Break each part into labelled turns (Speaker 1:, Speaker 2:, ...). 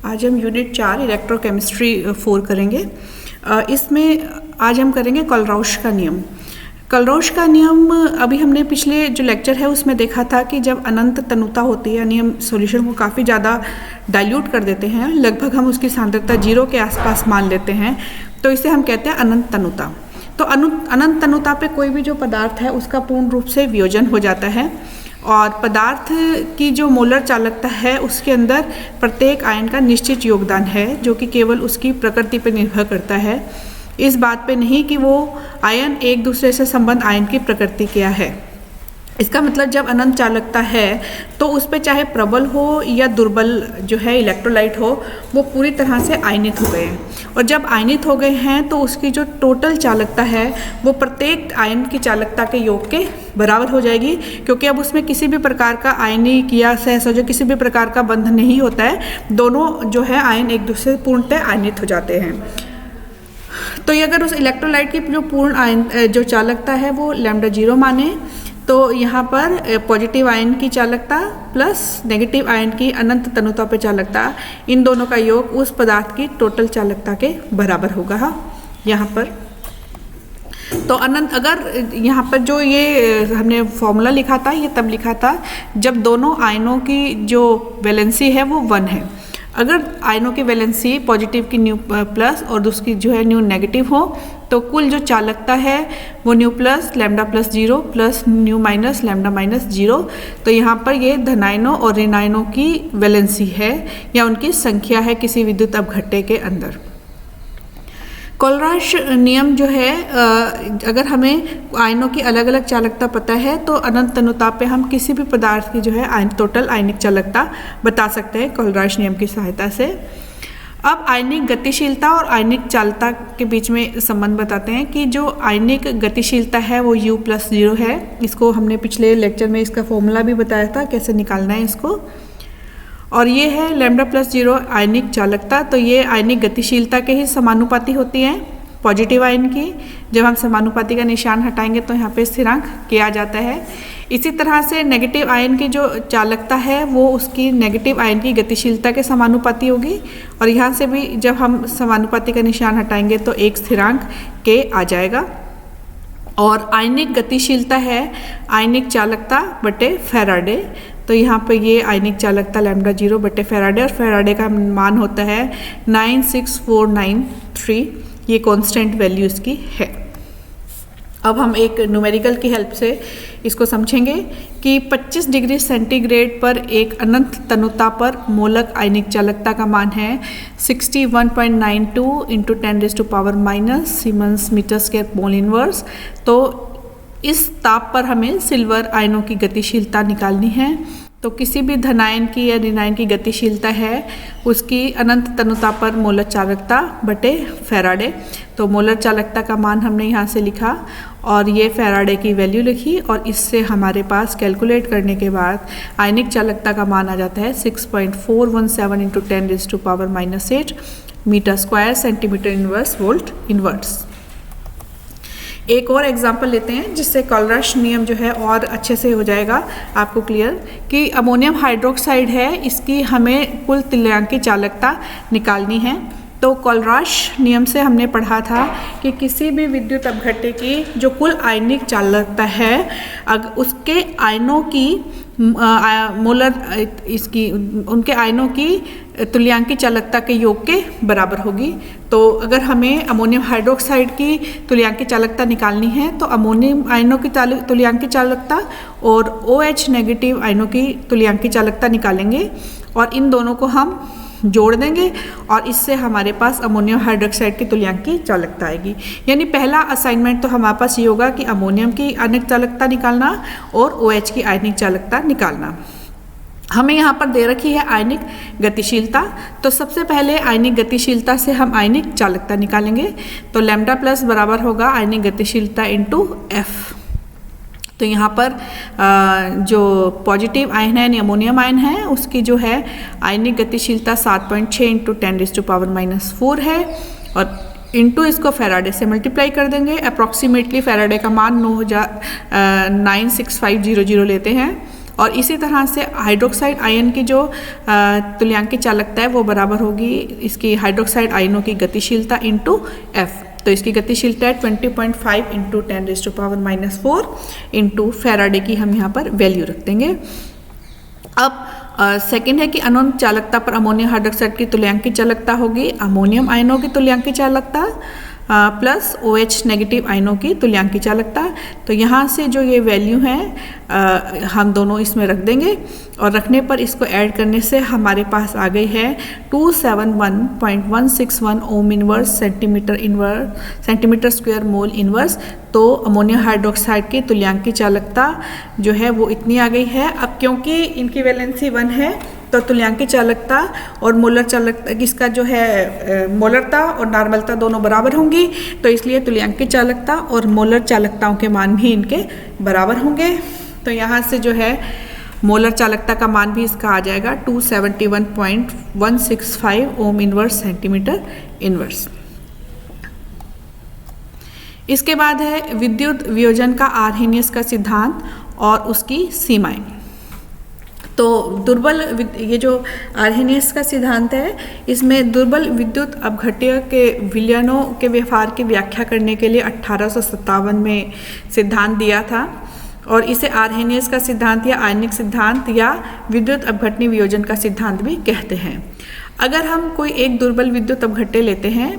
Speaker 1: आज हम unit 4 electrochemistry 4 करेंगे। इसमें आज हम करेंगे कलराउश का नियम। कलराउश का नियम अभी हमने पिछले जो लेक्चर है उसमें देखा था कि जब अनंत तनुता होती है, यानी हम सॉल्यूशन को काफ़ी ज़्यादा डाइल्यूट कर देते हैं, लगभग हम उसकी सांद्रता 0 के आसपास मान लेते हैं, तो इसे हम कहते हैं अनंत तनुता। तो अनंत तनुता पे कोई भी जो पदार्थ है उसका पूर्ण रूप से वियोजन हो जाता है और पदार्थ की जो मोलर चालकता है उसके अंदर प्रत्येक आयन का निश्चित योगदान है, जो कि केवल उसकी प्रकृति पर निर्भर करता है, इस बात पे नहीं कि वो आयन एक दूसरे से संबंध आयन की प्रकृति क्या है। इसका मतलब जब अनंत चालकता है तो उस पर चाहे प्रबल हो या दुर्बल जो है इलेक्ट्रोलाइट हो, वो पूरी तरह से आयनित हो गए हैं। और जब आयनित हो गए हैं तो उसकी जो टोटल चालकता है वो प्रत्येक आयन की चालकता के योग के बराबर हो जाएगी, क्योंकि अब उसमें किसी भी प्रकार का आयनिक या सहसंयोजक किसी भी प्रकार का बंध नहीं होता है। दोनों जो है आयन एक दूसरे से पूर्णतः आयनित हो जाते हैं। तो ये अगर उस इलेक्ट्रोलाइट की जो पूर्ण आयन जो चालकता है वो लैम्डा 0 माने, तो यहाँ पर पॉजिटिव आयन की चालकता प्लस नेगेटिव आयन की अनंत तनुता पे चालकता, इन दोनों का योग उस पदार्थ की टोटल चालकता के बराबर होगा। यहाँ पर तो अनंत, अगर यहाँ पर जो ये हमने फॉर्मूला लिखा था ये तब लिखा था जब दोनों आयनों की जो वैलेंसी है वो 1 है। अगर आयनों की वैलेंसी पॉजिटिव की न्यू प्लस और दूसरी जो है न्यू नेगेटिव हो, तो कुल जो चालकता है वो new plus lambda plus 0 plus new minus lambda minus 0। तो यहाँ पर ये धनायनों और ऋणायनों की वैलेंसी है या उनकी संख्या है किसी विद्युत अपघट्य के अंदर। कलराउश नियम जो है, अगर हमें आयनों की अलग अलग चालकता पता है तो अनंत तनुता पे हम किसी भी पदार्थ की जो है टोटल आयनिक चालकता बता सकते हैं कलराउश नियम की सहायता से। अब आयनिक गतिशीलता और आयनिक चालकता के बीच में संबंध बताते हैं कि जो आयनिक गतिशीलता है वो U + 0 है। इसको हमने पिछले लेक्चर में इसका फॉर्मूला भी बताया था कैसे निकालना है इसको। और ये है लैम्डा प्लस 0 आयनिक चालकता, तो ये आयनिक गतिशीलता के ही समानुपाती होती है पॉजिटिव आयन की। जब हम समानुपाती का निशान हटाएंगे तो यहाँ पे स्थिरांक किया जाता है। इसी तरह से नेगेटिव आयन की जो चालकता है वो उसकी नेगेटिव आयन की गतिशीलता के समानुपाती होगी, और यहाँ से भी जब हम समानुपाती का निशान हटाएंगे तो एक स्थिरांक के आ जाएगा। और आयनिक गतिशीलता है आयनिक चालकता बटे फैराडे, तो यहाँ पे ये आयनिक चालकता लैम्डा 0 बटे फैराडे, और फैराडे का मान होता है 96493, ये कांस्टेंट वैल्यू इसकी है। अब हम एक न्यूमेरिकल की हेल्प से इसको समझेंगे कि 25 डिग्री सेंटीग्रेड पर एक अनंत तनुता पर मोलक आयनिक चालकता का मान है 61.92 × 10⁻⁻⁻ siemens metre square mole inverse. तो इस ताप पर हमें सिल्वर आयनों की गतिशीलता निकालनी है। तो किसी भी धनायन की या ऋणायन की गतिशीलता है उसकी अनंत तनुता पर मोलर चालकता बटे फैराडे। तो मोलर चालकता का मान हमने यहाँ से लिखा और ये फैराडे की वैल्यू लिखी, और इससे हमारे पास कैलकुलेट करने के बाद आयनिक चालकता का मान आ जाता है 6.417 × 10⁻⁻8 metre square centimetre inverse volt inverse. एक और एग्जाम्पल लेते हैं जिससे कलराउश नियम जो है और अच्छे से हो जाएगा आपको क्लियर कि अमोनियम हाइड्रोक्साइड है, इसकी हमें कुल तुल्यांकी चालकता निकालनी है। तो कलराउश नियम से हमने पढ़ा था कि किसी भी विद्युत अपघट्य की जो कुल आयनिक चालकता है उसके आयनों की मोलर इसकी उनके आयनों की तुल्यांकी चालकता के योग के बराबर होगी। तो अगर हमें अमोनियम हाइड्रोक्साइड की तुल्यांकी चालकता निकालनी है तो अमोनियम आयनों की तुल्यांकी चालकता और OH नेगेटिव आयनों की तुल्यांकी चालकता निकालेंगे, और इन दोनों को हम जोड़ देंगे और इससे हमारे पास अमोनियम हाइड्रोक्साइड की तुल्यांकी चालकता आएगी। यानी पहला असाइनमेंट तो हमारे पास ये होगा कि अमोनियम की आयनिक चालकता निकालना और OH की आयनिक चालकता निकालना। हमें यहाँ पर दे रखी है आयनिक गतिशीलता, तो सबसे पहले आयनिक गतिशीलता से हम आयनिक चालकता निकालेंगे। तो लैम्डा प्लस बराबर होगा आयनिक गतिशीलता × F। तो यहाँ पर जो पॉजिटिव आयन है यानी अमोनियम आयन है उसकी जो है आयनिक गतिशीलता 7.6 × 10⁻⁻4 है, और इनटू इसको फैराडे से मल्टीप्लाई कर देंगे। अप्रॉक्सीमेटली फैराडे का मान 96500 लेते हैं, और इसी तरह से हाइड्रोक्साइड आयन की जो तुल्यांकी चालकता है वो बराबर होगी इसकी हाइड्रोक्साइड आयनों की गतिशीलता इंटू एफ। तो इसकी गतिशीलता है 20.5 इंटू 10⁻⁻4 इंटू फैराडे की हम यहाँ पर वैल्यू रख देंगे। अब सेकंड है कि अनोन चालकता पर अमोनियम हाइड्रोक्साइड की तुल्यांकी चालकता होगी अमोनियम आयनों की तुल्यांकी चालकता प्लस OH नेगेटिव आयनों की तुल्यांकी चालकता। तो यहाँ से जो ये वैल्यू है हम दोनों इसमें रख देंगे और रखने पर इसको ऐड करने से हमारे पास आ गई है 271.161 ohm inverse centimetre square mole inverse. तो अमोनियम हाइड्रोक्साइड की तुल्यांकी चालकता जो है वो इतनी आ गई है। अब क्योंकि इनकी वैलेंसी 1 है तो तुल्यांकी चालकता और मोलर चालकता इसका जो है मोलरता और नॉर्मलता दोनों बराबर होंगी, तो इसलिए तुल्यांकी चालकता और मोलर चालकताओं के मान भी इनके बराबर होंगे। तो यहाँ से जो है मोलर चालकता का मान भी इसका आ जाएगा 271.165 ओम इनवर्स सेंटीमीटर इनवर्स। इसके बाद है विद्युत वियोजन का आर्हेनियस का सिद्धांत और उसकी सीमाएं। तो दुर्बल ये जो आर्हेनियस का सिद्धांत है इसमें दुर्बल विद्युत अपघट्य के विलयनों के व्यवहार की व्याख्या करने के लिए 1857 में सिद्धांत दिया था और इसे आर्हेनियस का सिद्धांत या आयनिक सिद्धांत या विद्युत अपघटनी वियोजन का सिद्धांत भी कहते हैं। अगर हम कोई एक दुर्बल विद्युत अपघट्य लेते हैं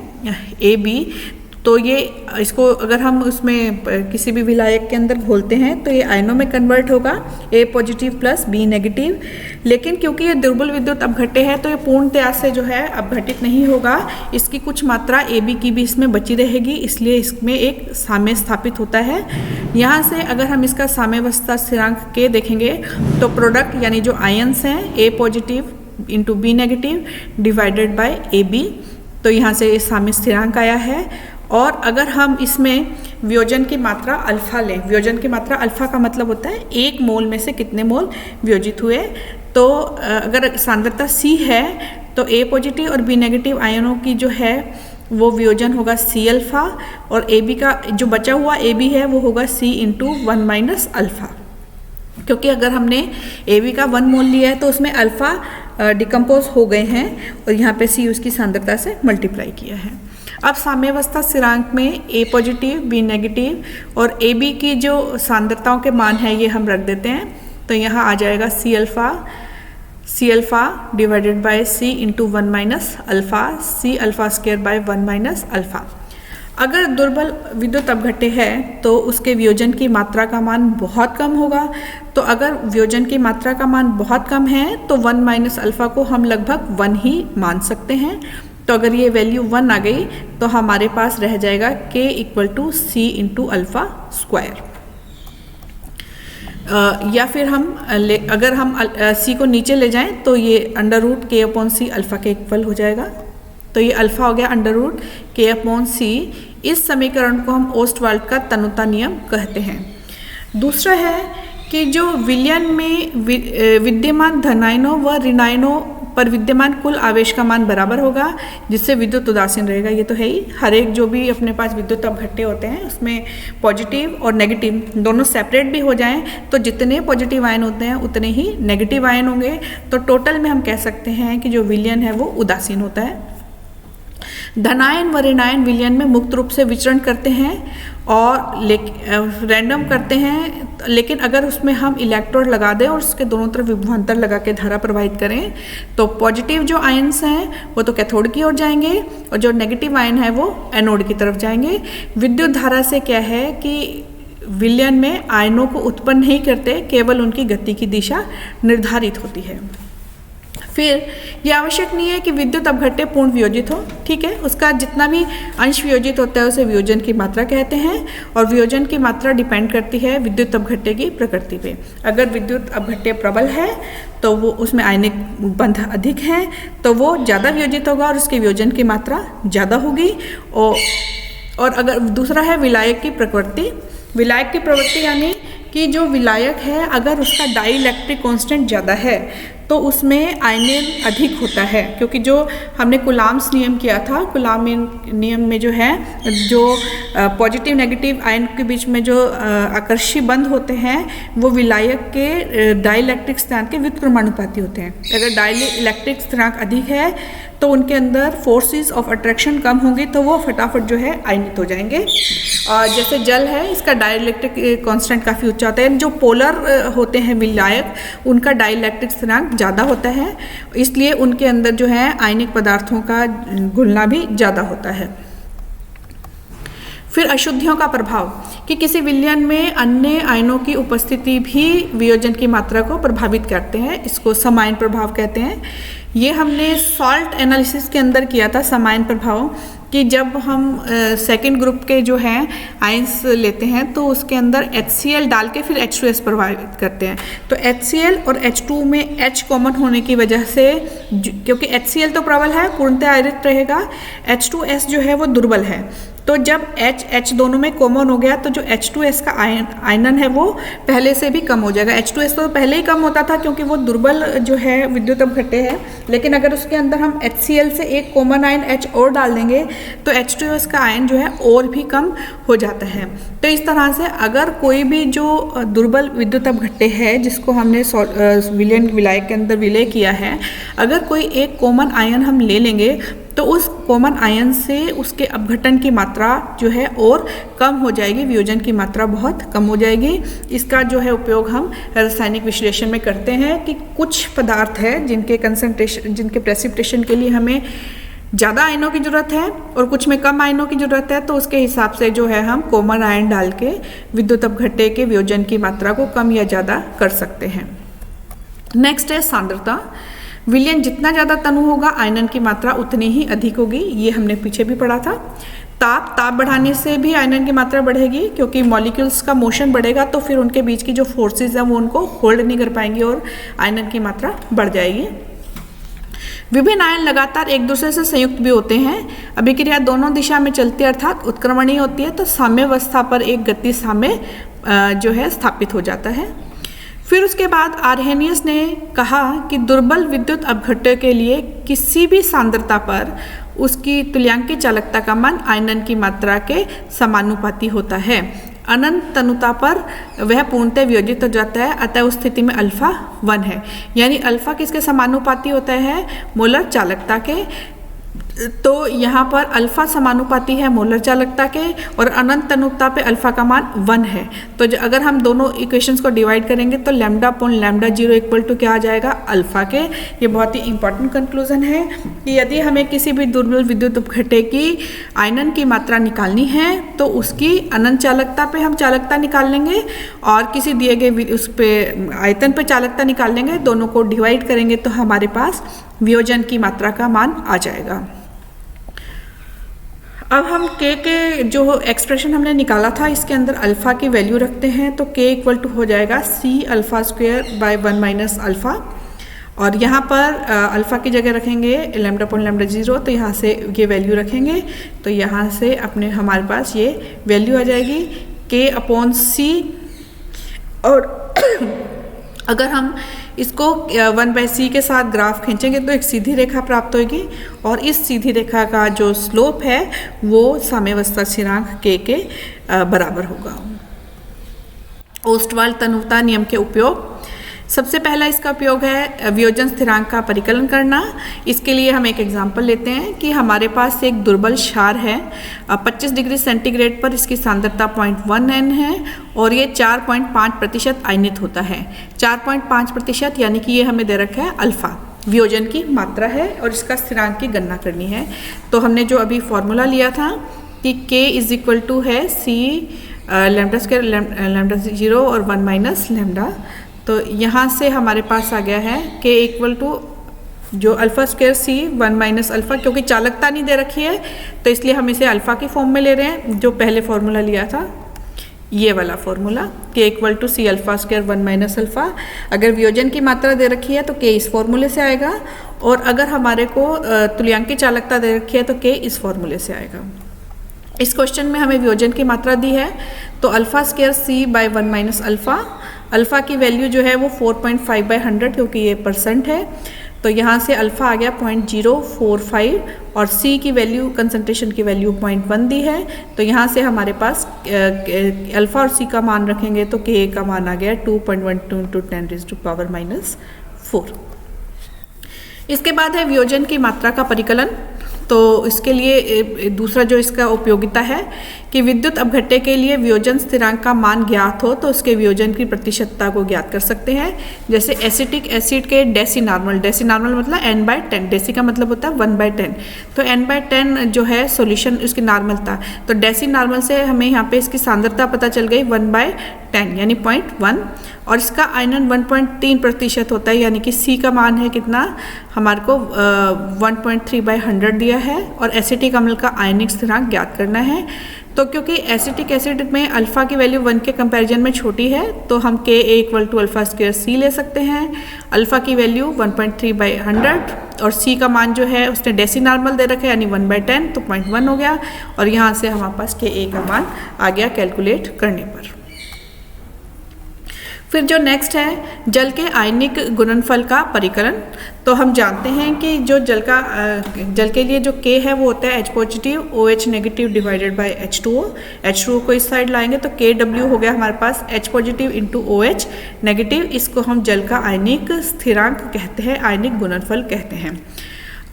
Speaker 1: AB, तो ये इसको अगर हम उसमें किसी भी विलायक के अंदर घोलते हैं तो ये आयनों में कन्वर्ट होगा A positive plus B negative. लेकिन क्योंकि ये दुर्बल विद्युत अपघट्य है तो ये पूर्णतया से जो है अपघटित नहीं होगा, इसकी कुछ मात्रा AB की भी इसमें बची रहेगी, इसलिए इसमें एक साम्य स्थापित होता है। यहाँ से अगर हम इसका साम्यावस्था स्थिरांक K देखेंगे तो प्रोडक्ट यानी जो आयन्स हैं A positive into B negative divided by AB, तो यहाँ से साम्य स्थिरांक आया है। और अगर हम इसमें वियोजन की मात्रा अल्फा लें, वियोजन की मात्रा अल्फा का मतलब होता है एक मोल में से कितने मोल वियोजित हुए। तो अगर सांद्रता C है तो A पॉजिटिव और B नेगेटिव आयनों की जो है वो वियोजन होगा C अल्फा और AB का जो बचा हुआ AB है वो होगा C इंटू 1 माइनस अल्फा, क्योंकि अगर हमने AB का 1 मोल लिया है तो उसमें अल्फा डिकम्पोज हो गए हैं और यहाँ पे C उसकी सांद्रता से मल्टीप्लाई किया है। अब साम्यावस्था स्थिरांक में A पॉजिटिव B नेगेटिव और AB की जो सांद्रताओं के मान है ये हम रख देते हैं। तो यहाँ आ जाएगा C alpha divided by C into 1 minus alpha, C alpha square by 1 minus alpha. अगर दुर्बल विद्युत अपघट्य है तो उसके वियोजन की मात्रा का मान बहुत कम होगा। तो अगर वियोजन की मात्रा का मान बहुत कम है तो 1 माइनस अल्फा को हम लगभग 1 ही मान सकते हैं। तो अगर ये वैल्यू 1 आ गई तो हमारे पास रह जाएगा K equal to C into alpha square. या फिर हम अगर हम C को नीचे ले जाएं तो ये under root K upon C alpha के इक्वल हो जाएगा। तो ये अल्फा हो गया under root K upon C। इस समीकरण को हम ओस्टवाल्ड का तनुता नियम कहते हैं। दूसरा है कि जो विलयन में विद्यमान धनायनों व ऋणायनों पर विद्यमान कुल आवेश का मान बराबर होगा, जिससे विद्युत उदासीन रहेगा। ये तो है ही, हर एक जो भी अपने पास विद्युत अपघट्य होते हैं उसमें पॉजिटिव और नेगेटिव दोनों सेपरेट भी हो जाएं तो जितने पॉजिटिव आयन होते हैं उतने ही नेगेटिव आयन होंगे। तो टोटल में हम कह सकते हैं कि जो विलयन है वो उदासीन होता है। धनायन व ऋणायन विलयन में मुक्त रूप से विचरण करते हैं और रैंडम करते हैं, लेकिन अगर उसमें हम इलेक्ट्रोड लगा दें और उसके दोनों तरफ विभवांतर लगा के धारा प्रवाहित करें तो पॉजिटिव जो आयन्स हैं वो तो कैथोड की ओर जाएंगे और जो नेगेटिव आयन है वो एनोड की तरफ जाएंगे। विद्युत धारा से क्या है कि विलयन में आयनों को उत्पन्न नहीं करते, केवल उनकी गति की दिशा निर्धारित होती है। फिर यह आवश्यक नहीं है कि विद्युत अपघट्य पूर्ण वियोजित हो, ठीक है, उसका जितना भी अंश वियोजित होता है उसे वियोजन की मात्रा कहते हैं और वियोजन की मात्रा डिपेंड करती है विद्युत अपघट्य की प्रकृति पे। अगर विद्युत अपघट्य प्रबल है तो वो उसमें आयनिक बंध अधिक हैं तो वो ज़्यादा वियोजित होगा और उसकी वियोजन की मात्रा ज़्यादा होगी। और अगर दूसरा है विलायक की प्रकृति। यानी कि जो विलायक है अगर उसका डाई इलेक्ट्रिक कॉन्स्टेंट ज़्यादा है तो उसमें आयनिन अधिक होता है, क्योंकि जो हमने कूलाम्स नियम किया था, कूलाम नियम में जो है जो पॉजिटिव नेगेटिव आयन के बीच में जो आकर्षी बंध होते हैं वो विलायक के डाइलेक्ट्रिक स्थिरांक के व्युत्क्रमानुपाती होते हैं। अगर डाइलेक्ट्रिक स्थिरांक अधिक है तो उनके अंदर फोर्सेस ऑफ अट्रैक्शन कम होंगी, तो वो फटाफट जो है आयनित हो जाएंगे। और जैसे जल है, इसका डाइलेक्ट्रिक कांस्टेंट काफ़ी ऊंचा होता है। जो पोलर होते हैं विलायक, उनका डाइलेक्ट्रिक स्थिरांक ज़्यादा होता है, इसलिए उनके अंदर जो है आयनिक पदार्थों का घुलना भी ज़्यादा होता है। फिर अशुद्धियों का प्रभाव, कि किसी विलयन में अन्य आयनों की उपस्थिति भी वियोजन की मात्रा को प्रभावित करते हैं। इसको समायन प्रभाव कहते हैं। ये हमने सॉल्ट एनालिसिस के अंदर किया था, समायन प्रभाव, कि जब हम सेकंड ग्रुप के जो हैं आयंस लेते हैं तो उसके अंदर HCl डाल के फिर H2S प्रभावित करते हैं। तो HCl और H2 में H कॉमन होने की वजह से, क्योंकि HCl तो प्रबल है, पूर्णतः आयनित रहेगा, H2S जो है वो दुर्बल है। तो जब H दोनों में कॉमन हो गया तो जो H2S का आयनन है वो पहले से भी कम हो जाएगा। H2S तो पहले ही कम होता था क्योंकि वो दुर्बल जो है विद्युत अपघट्य है, लेकिन अगर उसके अंदर हम HCl से एक कॉमन आयन H और डाल देंगे तो H2S का आयन जो है और भी कम हो जाता है। तो इस तरह से अगर कोई भी जो दुर्बल विद्युत अपघट्य है जिसको हमने विलयन विलायक के अंदर विलय किया है, अगर कोई एक कॉमन आयन हम ले लेंगे तो उस कॉमन आयन से उसके अपघटन की मात्रा जो है और कम हो जाएगी, वियोजन की मात्रा बहुत कम हो जाएगी। इसका जो है उपयोग हम रासायनिक विश्लेषण में करते हैं कि कुछ पदार्थ है जिनके कंसंट्रेशन, जिनके प्रेसिपिटेशन के लिए हमें ज़्यादा आयनों की ज़रूरत है और कुछ में कम आयनों की ज़रूरत है, तो उसके हिसाब से जो है हम कॉमन आयन डाल के विद्युत अपघट्य के वियोजन की मात्रा को कम या ज़्यादा कर सकते हैं। नेक्स्ट है सांद्रता। विलयन जितना ज़्यादा तनु होगा आयनन की मात्रा उतनी ही अधिक होगी, ये हमने पीछे भी पढ़ा था। ताप बढ़ाने से भी आयनन की मात्रा बढ़ेगी, क्योंकि मॉलिक्यूल्स का मोशन बढ़ेगा तो फिर उनके बीच की जो फोर्सेस हैं वो उनको होल्ड नहीं कर पाएंगी और आयनन की मात्रा बढ़ जाएगी। विभिन्न आयन लगातार एक दूसरे से संयुक्त भी होते हैं। अभिक्रिया दोनों दिशा में चलती है अर्थात उत्क्रमणीय होती है, तो साम्यावस्था पर एक गति साम्य जो है स्थापित हो जाता है। फिर उसके बाद आर्हेनियस ने कहा कि दुर्बल विद्युत अपघट्य के लिए किसी भी सांद्रता पर उसकी तुल्यांकी चालकता का मान आयनन की मात्रा के समानुपाती होता है। अनंत तनुता पर वह पूर्णतः वियोजित हो जाता है, अतः उस स्थिति में अल्फा 1 है। यानी अल्फा किसके समानुपाती होता है? मोलर चालकता के। तो यहाँ पर अल्फा समानुपाती है मोलर चालकता के और अनंत तनुता पे अल्फा का मान 1 है। तो अगर हम दोनों इक्वेशंस को डिवाइड करेंगे तो lambda upon lambda 0 equal to क्या आ जाएगा? अल्फा के। ये बहुत ही इंपॉर्टेंट कंक्लूजन है कि यदि हमें किसी भी दुर्बल विद्युत अपघट्य की आयनन की मात्रा निकालनी है तो उसकी अनंत चालकता पे हम चालकता निकाल लेंगे और किसी दिए गए उस पे आयतन पे चालकता निकाल लेंगे, दोनों को डिवाइड करेंगे तो हमारे पास वियोजन की मात्रा का मान आ जाएगा। अब हम K के जो एक्सप्रेशन हमने निकाला था इसके अंदर अल्फ़ा की वैल्यू रखते हैं, तो K इक्वल टू हो जाएगा C alpha square by 1 minus alpha, और यहाँ पर अल्फ़ा की जगह रखेंगे लैम्डा अपॉन लैम्डा 0, तो यहाँ से ये वैल्यू रखेंगे तो यहाँ से अपने हमारे पास ये वैल्यू आ जाएगी K अपॉन C। और अगर हम इसको 1/c के साथ ग्राफ खींचेंगे तो एक सीधी रेखा प्राप्त होगी और इस सीधी रेखा का जो स्लोप है वो साम्यावस्था स्थिरांक K के बराबर होगा। ओस्टवाल तनुता नियम के उपयोग। सबसे पहला इसका उपयोग है वियोजन स्थिरांक का परिकलन करना। इसके लिए हम एक एग्जांपल लेते हैं कि हमारे पास एक दुर्बल क्षार है, 25 डिग्री सेंटीग्रेड पर इसकी सांद्रता 0.1 N है और ये 4.5% आयनित होता है। 4.5% यानी कि ये हमें दे रखा है अल्फ़ा, वियोजन की मात्रा है और इसका स्थिरांक की गणना करनी है। तो हमने जो अभी फॉर्मूला लिया था कि K इज इक्वल टू है C लैम्डा स्क्वायर लैम्डा 0 और 1 माइनस लैम्डा, तो यहाँ से हमारे पास आ गया है K इक्वल टू जो alpha square C 1 minus alpha, क्योंकि चालकता नहीं दे रखी है तो इसलिए हम इसे अल्फ़ा की फॉर्म में ले रहे हैं। जो पहले फॉर्मूला लिया था ये वाला formula K equal to C alpha square 1 minus alpha. अगर वियोजन की मात्रा दे रखी है तो K इस फॉर्मूले से आएगा और अगर हमारे को तुल्यांकी चालकता दे रखी है तो K इस फॉर्मूले से आएगा। इस क्वेश्चन में हमें वियोजन की मात्रा दी है तो alpha square C by 1 minus alpha alpha की वैल्यू जो है वो 4.5/100 क्योंकि ये परसेंट है, तो यहाँ से अल्फ़ा आ गया 0.045 और सी की वैल्यू कंसंट्रेशन की वैल्यू 0.1 दी है, तो यहाँ से हमारे पास अल्फ़ा और सी का मान रखेंगे तो के का मान आ गया 2.12 × 10⁻⁴। इसके बाद है वियोजन की मात्रा का परिकलन। तो इसके लिए दूसरा जो इसका उपयोगिता है कि विद्युत अपघट्य के लिए वियोजन स्थिरांक का मान ज्ञात हो तो उसके वियोजन की प्रतिशतता को ज्ञात कर सकते हैं। जैसे एसिटिक एसिड के डेसीनॉर्मल, डेसीनॉर्मल मतलब n/10, डेसी का मतलब होता है 1/10, तो n/10 जो है सॉल्यूशन उसकी नॉर्मलता, तो डेसीनॉर्मल से हमें यहाँ पे इसकी सांद्रता पता चल गई 1/10 यानी 0.1, और इसका आयनन 1.3% होता है, यानी कि सी का मान है कितना, हमारे को 1.3/100 दिया है, और एसिटिक अम्ल का आयनिक स्थिरांक ज्ञात करना है। तो क्योंकि एसिटिक एसिड में अल्फ़ा की वैल्यू 1 के कंपैरिजन में छोटी है तो हम Ka = α² ले सकते हैं। अल्फ़ा की वैल्यू 1.3/100 और सी का मान जो है उसने डेसीनॉर्मल दे रखा है यानी 1/10, तो 0.1 हो गया, और यहाँ से हमारे पास Ka का मान आ गया कैलकुलेट करने पर। फिर जो नेक्स्ट है जल के आयनिक गुणनफल का परिकलन। तो हम जानते हैं कि जो जल के लिए जो K है वो होता है H+ OH negative divided by H2O। H2O को इस साइड लाएंगे तो Kw हो गया हमारे पास H+ × OH नेगेटिव, इसको हम जल का आयनिक स्थिरांक कहते हैं, आयनिक गुणनफल कहते हैं।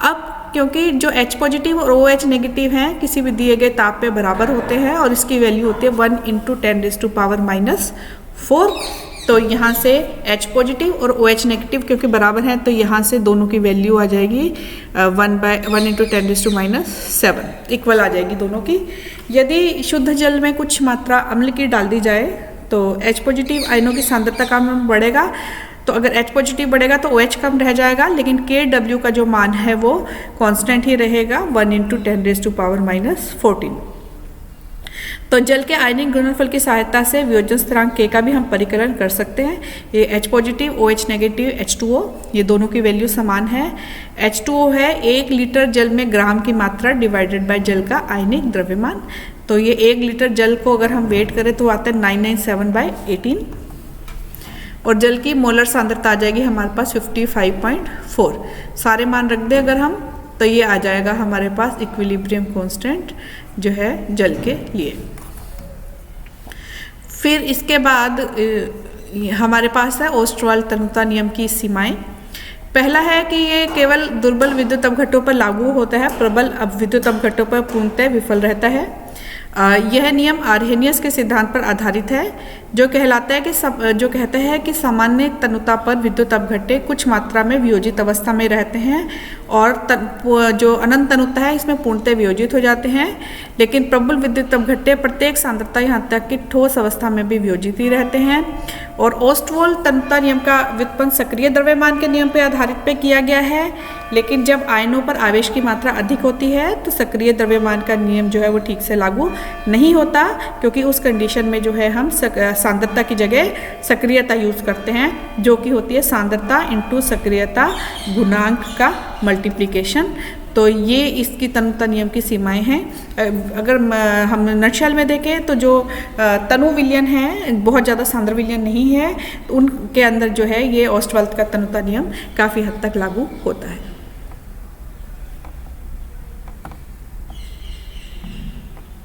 Speaker 1: अब क्योंकि जो H+ और OH नेगेटिव हैं किसी भी दिए गए ताप पे बराबर होते हैं और इसकी वैल्यू होती है 1 × 10⁻⁴, तो यहाँ से H+ और OH नेगेटिव क्योंकि बराबर हैं तो यहाँ से दोनों की वैल्यू आ जाएगी 1 × 10⁻⁷ इक्वल आ जाएगी दोनों की। यदि शुद्ध जल में कुछ मात्रा अम्ल की डाल दी जाए तो H+ आयनों की सांद्रता का मान बढ़ेगा, तो अगर H+ बढ़ेगा तो OH कम रह जाएगा, लेकिन Kw का जो मान है वो कांस्टेंट ही रहेगा 1 × 10⁻⁴। तो जल के आयनिक गुणनफल की सहायता से वियोजन स्थिरांक K का भी हम परिकलन कर सकते हैं। ये H+, OH नेगेटिव, H2O ये दोनों की वैल्यू समान है। H2O है 1 लीटर जल में ग्राम की मात्रा डिवाइडेड बाय जल का आयनिक द्रव्यमान, तो ये 1 लीटर जल को अगर हम वेट करें तो आता है 997/18, और जल की मोलर सांद्रता आ जाएगी हमारे पास 55.4। सारे मान रख दें अगर हम तो ये आ जाएगा हमारे पास इक्विलिब्रियम कांस्टेंट जो है जल के लिए। फिर इसके बाद हमारे पास है ओस्टवाल तन्यता नियम की सीमाएं। पहला है कि ये केवल दुर्बल विद्युत अपघट्टों पर लागू होता है, प्रबल विद्युत अपघट्टों पर पूर्णतः विफल रहता है। यह नियम आर्हेनियस के सिद्धांत पर आधारित है जो कहता है कि सामान्य तनुता पर विद्युत अपघट्टे कुछ मात्रा में वियोजित अवस्था में रहते हैं और जो अनंत तनुता है इसमें पूर्णतः वियोजित हो जाते हैं, लेकिन प्रबल विद्युत अपघट्टे प्रत्येक सांद्रता यहाँ तक कि ठोस अवस्था में भी वियोजित ही रहते हैं। और ओस्टवाल तनुता नियम का व्युत्पन्न सक्रिय द्रव्यमान के नियम पर आधारित पे किया गया है, लेकिन जब आयनों पर आवेश की मात्रा अधिक होती है तो सक्रिय द्रव्यमान का नियम जो है वो ठीक से लागू नहीं होता, क्योंकि उस कंडीशन में जो है हम सांद्रता की जगह सक्रियता यूज करते हैं जो कि होती है सांद्रता × सक्रियता गुणांक का मल्टीप्लिकेशन। तो ये इसकी तनुता नियम की सीमाएं हैं। अगर हम नटशेल में देखें तो जो तनु विलयन है बहुत ज़्यादा सांद्र विलयन नहीं है, तो उनके अंदर जो है ये ओस्टवाल का तनुता नियम काफ़ी हद तक लागू होता है।